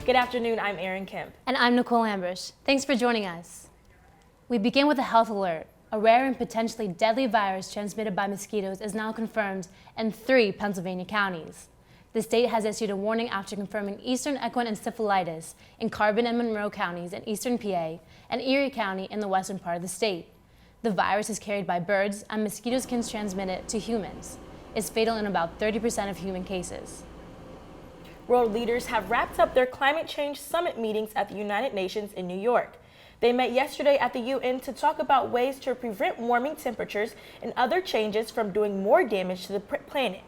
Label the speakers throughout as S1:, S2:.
S1: Good afternoon, I'm Erin Kemp.
S2: And I'm Nicole Ambrish. Thanks for joining us. We begin with a health alert. A rare and potentially deadly virus transmitted by mosquitoes is now confirmed in 3 Pennsylvania counties. The state has issued a warning after confirming eastern equine encephalitis in Carbon and Monroe counties in eastern PA and Erie County in the western part of the state. The virus is carried by birds, and mosquitoes can transmit it to humans. It's fatal in about 30% of human cases.
S1: World leaders have wrapped up their climate change summit meetings at the United Nations in New York. They met yesterday at the UN to talk about ways to prevent warming temperatures and other changes from doing more damage to the planet.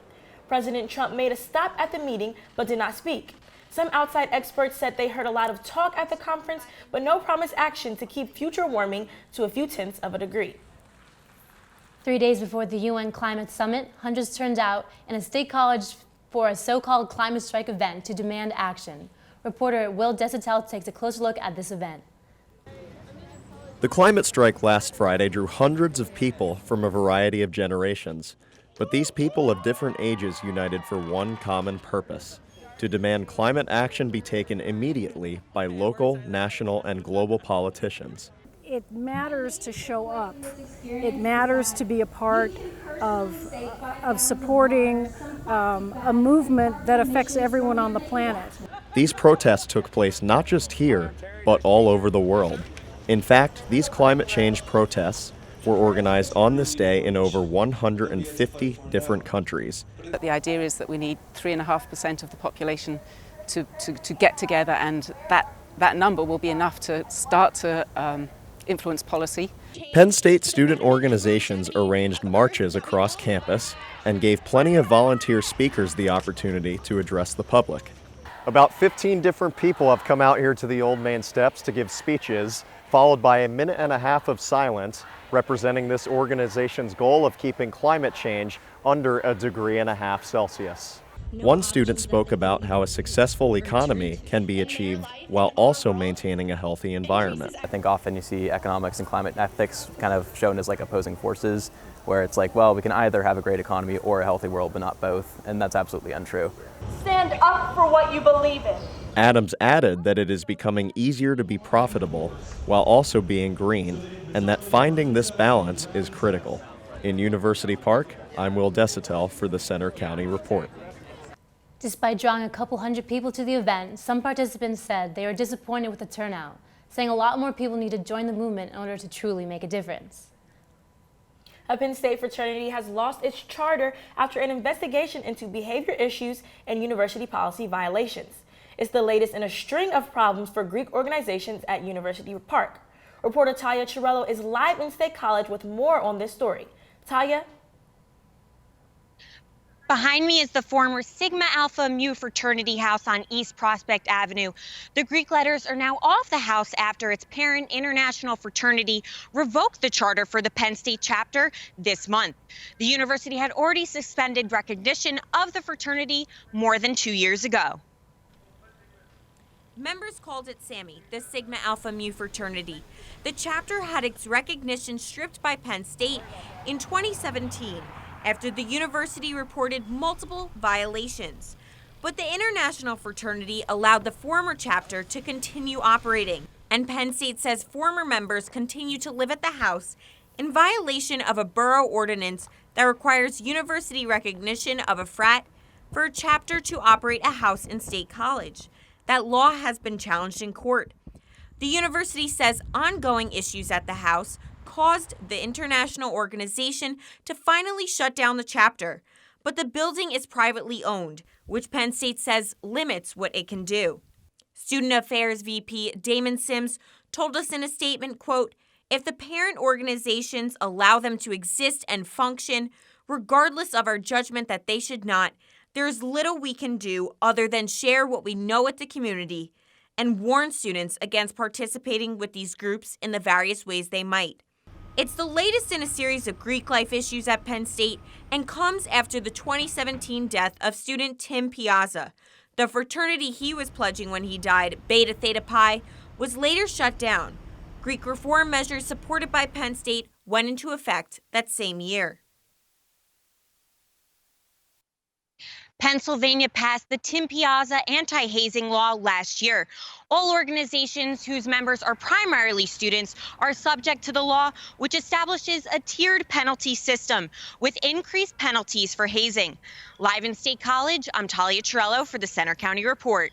S1: President Trump made a stop at the meeting but did not speak. Some outside experts said they heard a lot of talk at the conference, but no promised action to keep future warming to a few tenths of a degree.
S2: 3 days before the UN Climate Summit, hundreds turned out in a state college for a so-called climate strike event to demand action. Reporter Will Desitel takes a closer look at this event.
S3: The climate strike last Friday drew hundreds of people from a variety of generations. But these people of different ages united for one common purpose: to demand climate action be taken immediately by local, national, and global politicians.
S4: It matters to show up. It matters to be a part of supporting a movement that affects everyone on the planet.
S3: These protests took place not just here, but all over the world. In fact, these climate change protests were organized on this day in over 150 different countries.
S5: But the idea is that we need 3.5% of the population to get together, and that number will be enough to start to influence policy.
S3: Penn State student organizations arranged marches across campus and gave plenty of volunteer speakers the opportunity to address the public. About 15 different people have come out here to the Old Main Steps to give speeches, followed by a minute and a half of silence, representing this organization's goal of keeping climate change under 1.5 degrees Celsius. One student spoke about how a successful economy can be achieved while also maintaining a healthy environment.
S6: I think often you see economics and climate ethics kind of shown as like opposing forces, where it's like, well, we can either have a great economy or a healthy world, but not both, and that's absolutely untrue.
S7: Stand up for what you believe in.
S3: Adams added that it is becoming easier to be profitable while also being green, and that finding this balance is critical. In University Park, I'm Will Desitel for the Center County Report.
S2: Despite drawing a couple hundred people to the event, some participants said they were disappointed with the turnout, saying a lot more people need to join the movement in order to truly make a difference.
S1: A Penn State fraternity has lost its charter after an investigation into behavior issues and university policy violations. It's the latest in a string of problems for Greek organizations at University Park. Reporter Talia Chirello is live in State College with more on this story. Talia?
S8: Behind me is the former Sigma Alpha Mu fraternity house on East Prospect Avenue. The Greek letters are now off the house after its parent international fraternity revoked the charter for the Penn State chapter this month. The university had already suspended recognition of the fraternity more than 2 years ago.
S9: Members called it SAMI, the Sigma Alpha Mu fraternity. The chapter had its recognition stripped by Penn State in 2017. After the university reported multiple violations. But the international fraternity allowed the former chapter to continue operating. And Penn State says former members continue to live at the house in violation of a borough ordinance that requires university recognition of a frat for a chapter to operate a house in State College. That law has been challenged in court. The university says ongoing issues at the house caused the international organization to finally shut down the chapter. But the building is privately owned, which Penn State says limits what it can do. Student Affairs VP Damon Sims told us in a statement, quote, "If the parent organizations allow them to exist and function, regardless of our judgment that they should not, there is little we can do other than share what we know with the community and warn students against participating with these groups in the various ways they might." It's the latest in a series of Greek life issues at Penn State and comes after the 2017 death of student Tim Piazza. The fraternity he was pledging when he died, Beta Theta Pi, was later shut down. Greek reform measures supported by Penn State went into effect that same year.
S8: Pennsylvania passed the Tim Piazza anti-hazing law last year. All organizations whose members are primarily students are subject to the law, which establishes a tiered penalty system with increased penalties for hazing. Live in State College, I'm Talia Torello for the Center County Report.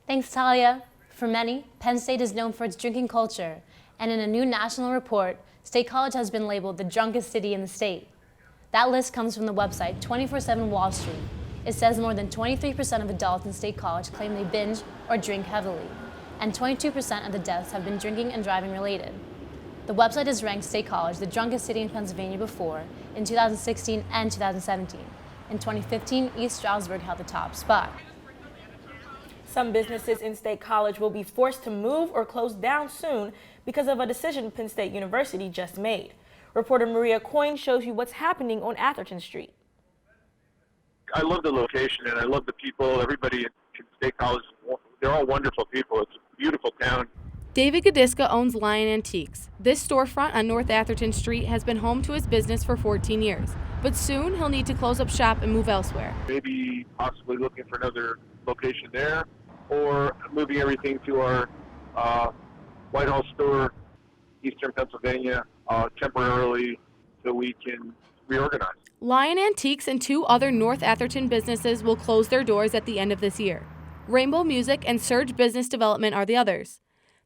S2: Thanks, Talia. For many, Penn State is known for its drinking culture, and in a new national report, State College has been labeled the drunkest city in the state. That list comes from the website 24/7 Wall Street. It says more than 23% of adults in State College claim they binge or drink heavily, and 22% of the deaths have been drinking and driving related. The website has ranked State College the drunkest city in Pennsylvania before, in 2016 and 2017. In 2015, East Stroudsburg held the top spot.
S1: Some businesses in State College will be forced to move or close down soon because of a decision Penn State University just made. Reporter Maria Coyne shows you what's happening on Atherton Street.
S10: I love the location and I love the people. Everybody in State College, they're all wonderful people. It's a beautiful town.
S11: David Godiska owns Lion Antiques. This storefront on North Atherton Street has been home to his business for 14 years, but soon he'll need to close up shop and move elsewhere.
S10: Maybe possibly looking for another location there, or moving everything to our Whitehall store, Eastern Pennsylvania, temporarily so we can reorganize.
S11: Lion Antiques and 2 other North Atherton businesses will close their doors at the end of this year. Rainbow Music and Surge Business Development are the others.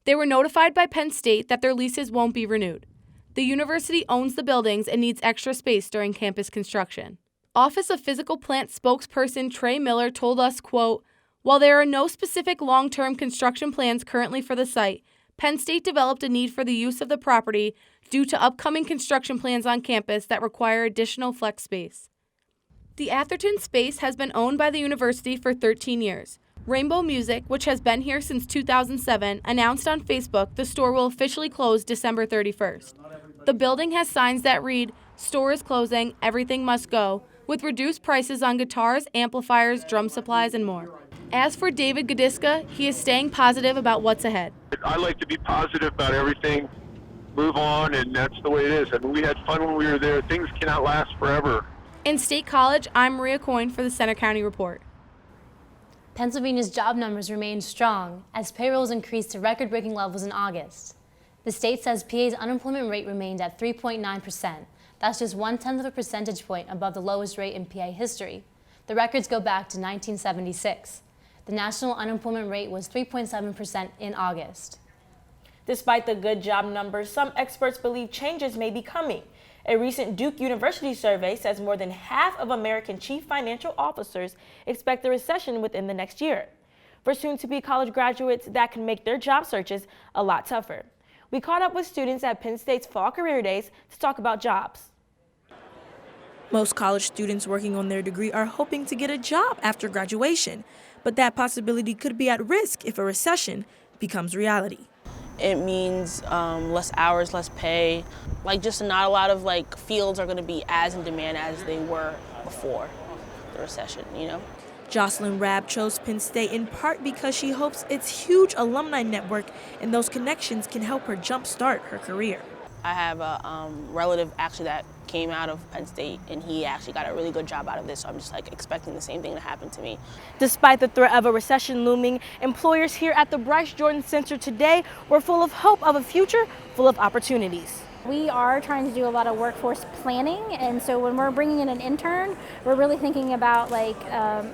S11: They were notified by Penn State that their leases won't be renewed. The university owns the buildings and needs extra space during campus construction. Office of Physical Plant spokesperson Trey Miller told us, quote, "While there are no specific long-term construction plans currently for the site, Penn State developed a need for the use of the property due to upcoming construction plans on campus that require additional flex space." The Atherton space has been owned by the university for 13 years. Rainbow Music, which has been here since 2007, announced on Facebook the store will officially close December 31st. The building has signs that read, "Store is closing, everything must go," with reduced prices on guitars, amplifiers, drum supplies, and more. As for David Godiska, he is staying positive about what's ahead.
S10: I like to be positive about everything, move on, and that's the way it is. I mean, we had fun when we were there. Things cannot last forever.
S11: In State College, I'm Maria Coyne for the Center County Report.
S2: Pennsylvania's job numbers remain strong as payrolls increased to record-breaking levels in August. The state says PA's unemployment rate remained at 3.9%. That's just 0.1 of a percentage point above the lowest rate in PA history. The records go back to 1976. The national unemployment rate was 3.7% in August.
S1: Despite the good job numbers, some experts believe changes may be coming. A recent Duke University survey says more than half of American chief financial officers expect a recession within the next year. For soon-to-be college graduates, that can make their job searches a lot tougher. We caught up with students at Penn State's Fall Career Days to talk about jobs.
S12: Most college students working on their degree are hoping to get a job after graduation, but that possibility could be at risk if a recession becomes reality.
S13: It means less hours, less pay. Just not a lot of fields are going to be as in demand as they were before the recession,
S12: Jocelyn Rabb chose Penn State in part because she hopes its huge alumni network and those connections can help her jumpstart her career.
S13: I have a relative actually that came out of Penn State, and he actually got a really good job out of this, so I'm just expecting the same thing to happen to me.
S1: Despite the threat of a recession looming, employers here at the Bryce Jordan Center today were full of hope of a future full of opportunities.
S14: We are trying to do a lot of workforce planning, and so when we're bringing in an intern, we're really thinking about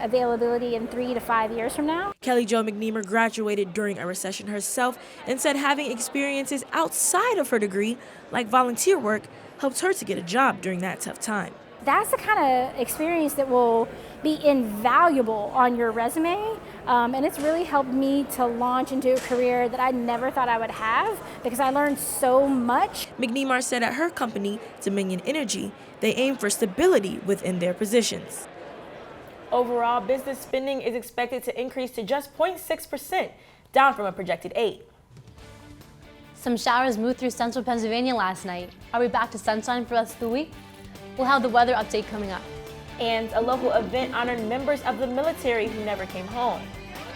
S14: availability in 3 to 5 years from now.
S12: Kelly Jo McNeamer graduated during a recession herself and said having experiences outside of her degree, like volunteer work, helped her to get a job during that tough time.
S14: That's the kind of experience that will be invaluable on your resume, and it's really helped me to launch into a career that I never thought I would have because I learned so much.
S12: McNeamer said at her company, Dominion Energy, they aim for stability within their positions.
S1: Overall, business spending is expected to increase to just 0.6%, down from a projected 8%.
S2: Some showers moved through central Pennsylvania last night. Are we back to sunshine for the rest of the week? We'll have the weather update coming up.
S1: And a local event honored members of the military who never came home.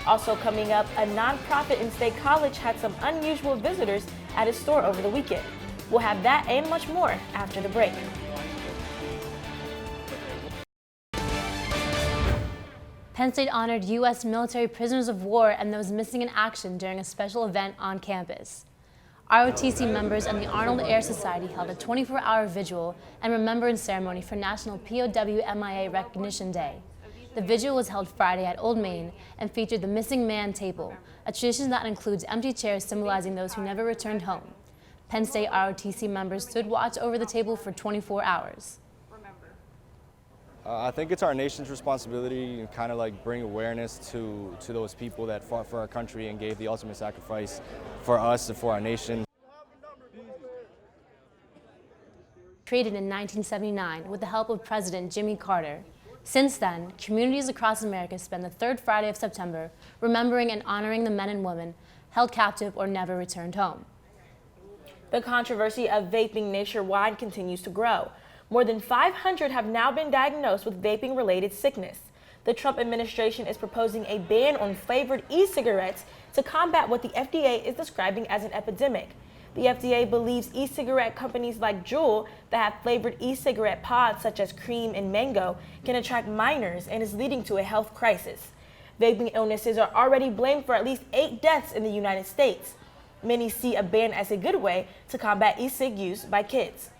S1: Also coming up, a nonprofit in State College had some unusual visitors at its store over the weekend. We'll have that and much more after the break.
S2: Penn State honored U.S. military prisoners of war and those missing in action during a special event on campus. ROTC members and the Arnold Air Society held a 24-hour vigil and remembrance ceremony for National POWMIA Recognition Day. The vigil was held Friday at Old Main and featured the Missing Man table, a tradition that includes empty chairs symbolizing those who never returned home. Penn State ROTC members stood watch over the table for 24 hours.
S15: I think it's our nation's responsibility to kind of like bring awareness to those people that fought for our country and gave the ultimate sacrifice for us and for our nation.
S2: Created in 1979 with the help of President Jimmy Carter. Since then, communities across America spend the third Friday of September remembering and honoring the men and women held captive or never returned home.
S1: The controversy of vaping nationwide continues to grow. More than 500 have now been diagnosed with vaping-related sickness. The Trump administration is proposing a ban on flavored e-cigarettes to combat what the FDA is describing as an epidemic. The FDA believes e-cigarette companies like Juul that have flavored e-cigarette pods such as cream and mango can attract minors and is leading to a health crisis. Vaping illnesses are already blamed for at least 8 deaths in the United States. Many see a ban as a good way to combat e-cig use by kids.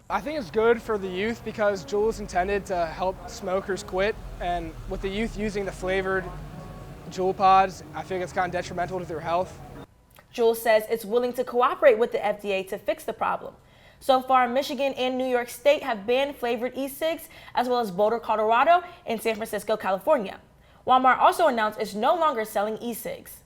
S16: I think it's good for the youth because Juul is intended to help smokers quit, and with the youth using the flavored Juul pods, I think it's kind of detrimental to their health.
S1: Juul says it's willing to cooperate with the FDA to fix the problem. So far, Michigan and New York State have banned flavored e-cigs, as well as Boulder, Colorado, and San Francisco, California. Walmart also announced it's no longer selling e-cigs.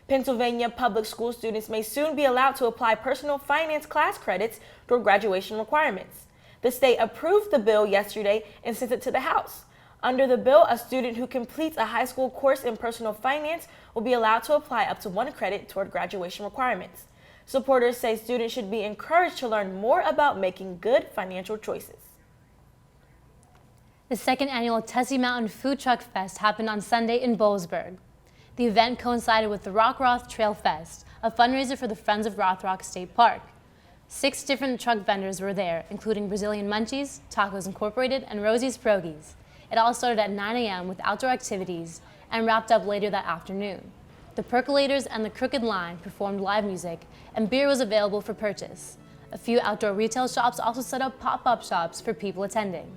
S1: Pennsylvania public school students may soon be allowed to apply personal finance class credits toward graduation requirements. The state approved the bill yesterday and sent it to the House. Under the bill, a student who completes a high school course in personal finance will be allowed to apply up to 1 credit toward graduation requirements. Supporters say students should be encouraged to learn more about making good financial choices.
S2: The second annual Tessie Mountain Food Truck Fest happened on Sunday in Boalsburg. The event coincided with the Rock Roth Trail Fest, a fundraiser for the Friends of Rothrock State Park. 6 different truck vendors were there, including Brazilian Munchies, Tacos Incorporated, and Rosie's Pierogies. It all started at 9 a.m. with outdoor activities and wrapped up later that afternoon. The Percolators and the Crooked Line performed live music, and beer was available for purchase. A few outdoor retail shops also set up pop-up shops for people attending.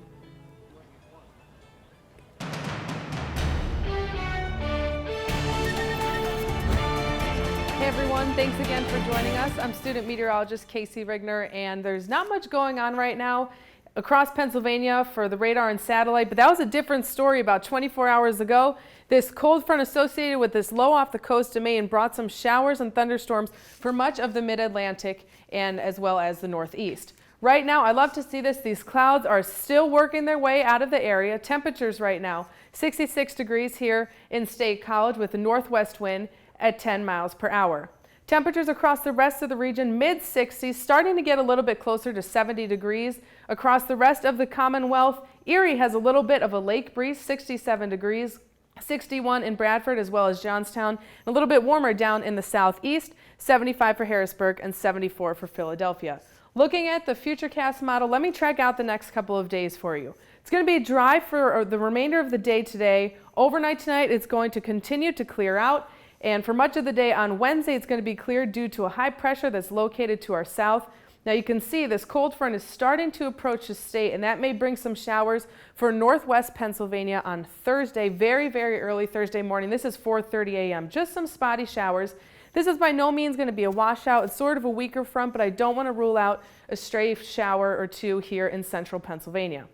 S17: Hey everyone, thanks again for joining us. I'm student meteorologist Casey Rigner, and there's not much going on right now across Pennsylvania for the radar and satellite, but that was a different story about 24 hours ago. This cold front associated with this low off the coast of Maine brought some showers and thunderstorms for much of the mid-Atlantic and as well as the Northeast. Right now, I love to see this. These clouds are still working their way out of the area. Temperatures right now, 66 degrees here in State College with a northwest wind at 10 miles per hour. Temperatures across the rest of the region, mid-60s, starting to get a little bit closer to 70 degrees. Across the rest of the Commonwealth, Erie has a little bit of a lake breeze, 67 degrees, 61 in Bradford as well as Johnstown, a little bit warmer down in the southeast, 75 for Harrisburg and 74 for Philadelphia. Looking at the Futurecast model, let me track out the next couple of days for you. It's going to be dry for the remainder of the day today. Overnight tonight, it's going to continue to clear out. And for much of the day on Wednesday, it's going to be clear due to a high pressure that's located to our south. Now you can see this cold front is starting to approach the state, and that may bring some showers for northwest Pennsylvania on Thursday, very, very early Thursday morning. This is 4:30 a.m. Just some spotty showers. This is by no means going to be a washout. It's sort of a weaker front, but I don't want to rule out a stray shower or two here in central Pennsylvania.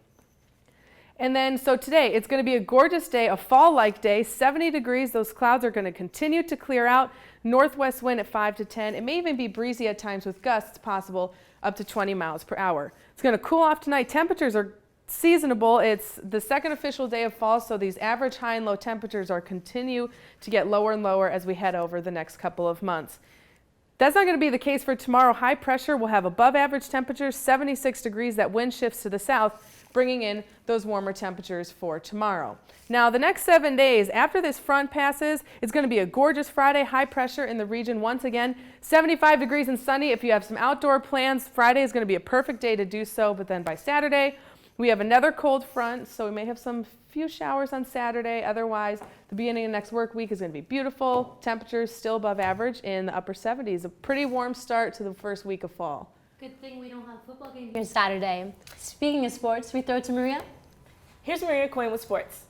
S17: And then, so today, it's going to be a gorgeous day, a fall-like day, 70 degrees. Those clouds are going to continue to clear out. Northwest wind at 5 to 10. It may even be breezy at times with gusts possible up to 20 miles per hour. It's going to cool off tonight. Temperatures are seasonable. It's the second official day of fall, so these average high and low temperatures are continue to get lower and lower as we head over the next couple of months. That's not going to be the case for tomorrow. High pressure will have above average temperatures, 76 degrees. That wind shifts to the south, bringing in those warmer temperatures for tomorrow. Now, the next 7 days after this front passes, it's going to be a gorgeous Friday. High pressure in the region once again, 75 degrees and sunny. If you have some outdoor plans, Friday is going to be a perfect day to do so. But then by Saturday, we have another cold front, so we may have some few showers on Saturday. Otherwise, the beginning of next work week is going to be beautiful. Temperatures still above average in the upper 70s. A pretty warm start to the first week of fall.
S2: Good thing we don't have a football game here Saturday. Speaking of sports, we throw it to Maria.
S1: Here's Maria Coyne with sports.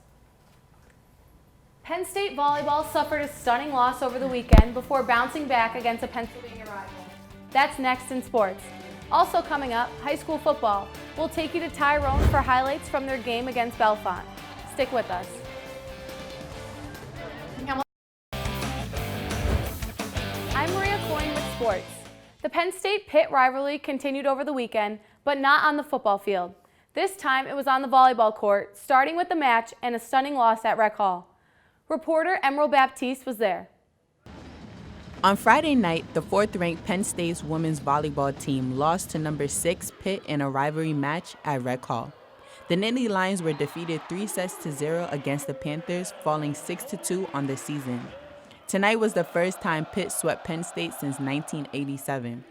S11: Penn State volleyball suffered a stunning loss over the weekend before bouncing back against a Pennsylvania rival. That's next in sports. Also coming up, high school football. We'll take you to Tyrone for highlights from their game against Bellefonte. Stick with us. I'm Maria Coyne with sports. The Penn State-Pitt rivalry continued over the weekend, but not on the football field. This time it was on the volleyball court, starting with the match and a stunning loss at Rec Hall. Reporter Emerald Baptiste was there.
S18: On Friday night, the 4th-ranked Penn State's women's volleyball team lost to number 6 Pitt in a rivalry match at Rec Hall. The Nittany Lions were defeated 3-0 against the Panthers, falling 6-2 on the season. Tonight was the first time Pitt swept Penn State since 1987.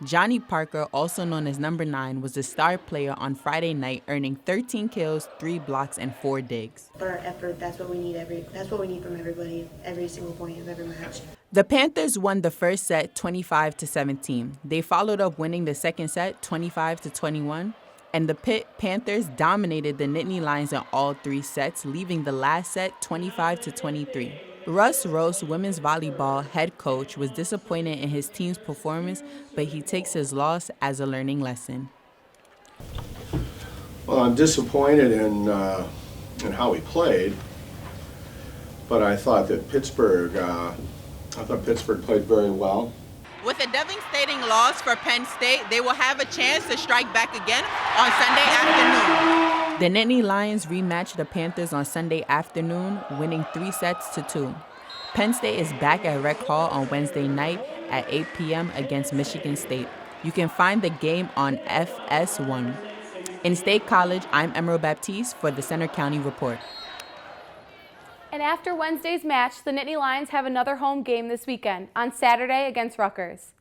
S18: Johnny Parker, also known as number 9, was the star player on Friday night, earning 13 kills, 3 blocks, and 4 digs.
S19: For our effort, that's what we need from everybody, every single point of every match.
S18: The Panthers won the first set 25-17. They followed up winning the second set 25-21, and the Pitt Panthers dominated the Nittany Lions in all 3 sets, leaving the last set 25-23. Russ Rose, women's volleyball head coach, was disappointed in his team's performance, but he takes his loss as a learning lesson.
S20: Well, I'm disappointed in how we played, but I thought that Pittsburgh played very well.
S18: With a devastating loss for Penn State, they will have a chance to strike back again on Sunday afternoon. The Nittany Lions rematched the Panthers on Sunday afternoon, winning 3-2. Penn State is back at Rec Hall on Wednesday night at 8 p.m. against Michigan State. You can find the game on FS1. In State College, I'm Emerald Baptiste for the Center County Report.
S11: And after Wednesday's match, the Nittany Lions have another home game this weekend on Saturday against Rutgers.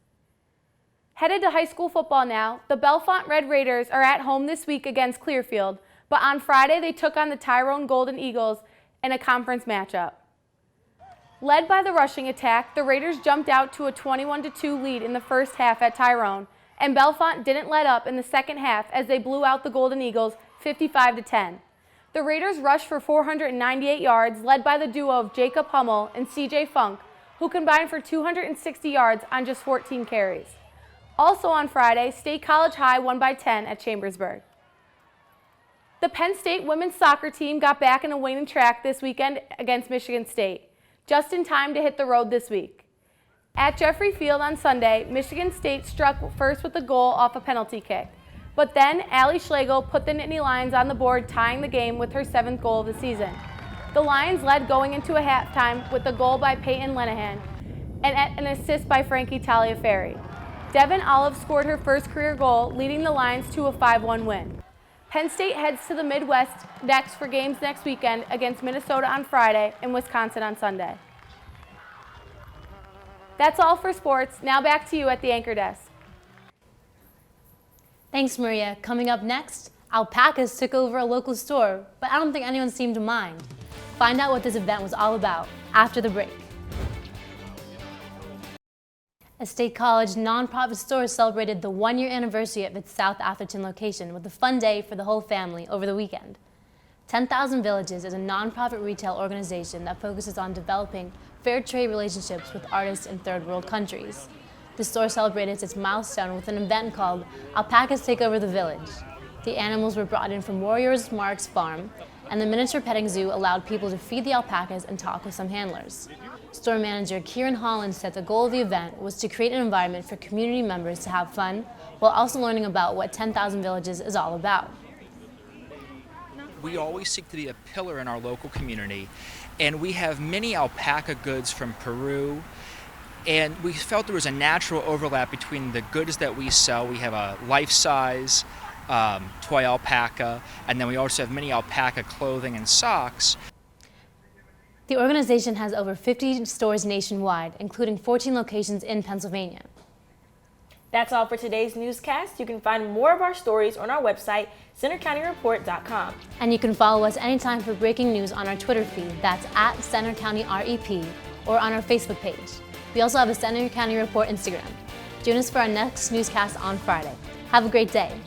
S11: Headed to high school football now, the Bellefonte Red Raiders are at home this week against Clearfield, but on Friday they took on the Tyrone Golden Eagles in a conference matchup. Led by the rushing attack, the Raiders jumped out to a 21-2 lead in the first half at Tyrone, and Bellefonte didn't let up in the second half as they blew out the Golden Eagles 55-10. The Raiders rushed for 498 yards, led by the duo of Jacob Hummel and C.J. Funk, who combined for 260 yards on just 14 carries. Also on Friday, State College High won by 10 at Chambersburg. The Penn State women's soccer team got back in a winning track this weekend against Michigan State, just in time to hit the road this week. At Jeffrey Field on Sunday, Michigan State struck first with a goal off a penalty kick. But then Allie Schlegel put the Nittany Lions on the board, tying the game with her 7th goal of the season. The Lions led going into a halftime with a goal by Peyton Lenahan and an assist by Frankie Taliaferri. Devin Olive scored her first career goal, leading the Lions to a 5-1 win. Penn State heads to the Midwest next for games next weekend against Minnesota on Friday and Wisconsin on Sunday. That's all for sports. Now back to you at the anchor desk.
S2: Thanks, Maria. Coming up next, Alpacas took over a local store, but I don't think anyone seemed to mind. Find out what this event was all about after the break. A State College nonprofit store celebrated the 1-year anniversary of its South Atherton location with a fun day for the whole family over the weekend. 10,000 Villages is a nonprofit retail organization that focuses on developing fair trade relationships with artists in third world countries. The store celebrated its milestone with an event called Alpacas Take Over the Village. The animals were brought in from Warriors Mark's farm, and the miniature petting zoo allowed people to feed the alpacas and talk with some handlers. Store manager Kieran Holland said the goal of the event was to create an environment for community members to have fun while also learning about what 10,000 Villages is all about.
S21: We always seek to be a pillar in our local community, and we have many alpaca goods from Peru, and we felt there was a natural overlap between the goods that we sell. We have a life-size toy alpaca, and then we also have many alpaca clothing and socks.
S2: The organization has over 50 stores nationwide, including 14 locations in Pennsylvania.
S1: That's all for today's newscast. You can find more of our stories on our website, centercountyreport.com.
S2: And you can follow us anytime for breaking news on our Twitter feed, that's at Center County REP, or on our Facebook page. We also have a Center County Report Instagram. Join us for our next newscast on Friday. Have a great day.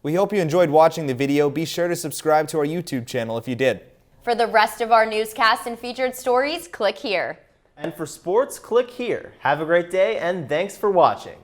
S4: We hope you enjoyed watching the video. Be sure to subscribe to our YouTube channel if you did.
S22: For the rest of our newscasts and featured stories, click here.
S23: And for sports, click here. Have a great day, and thanks for watching.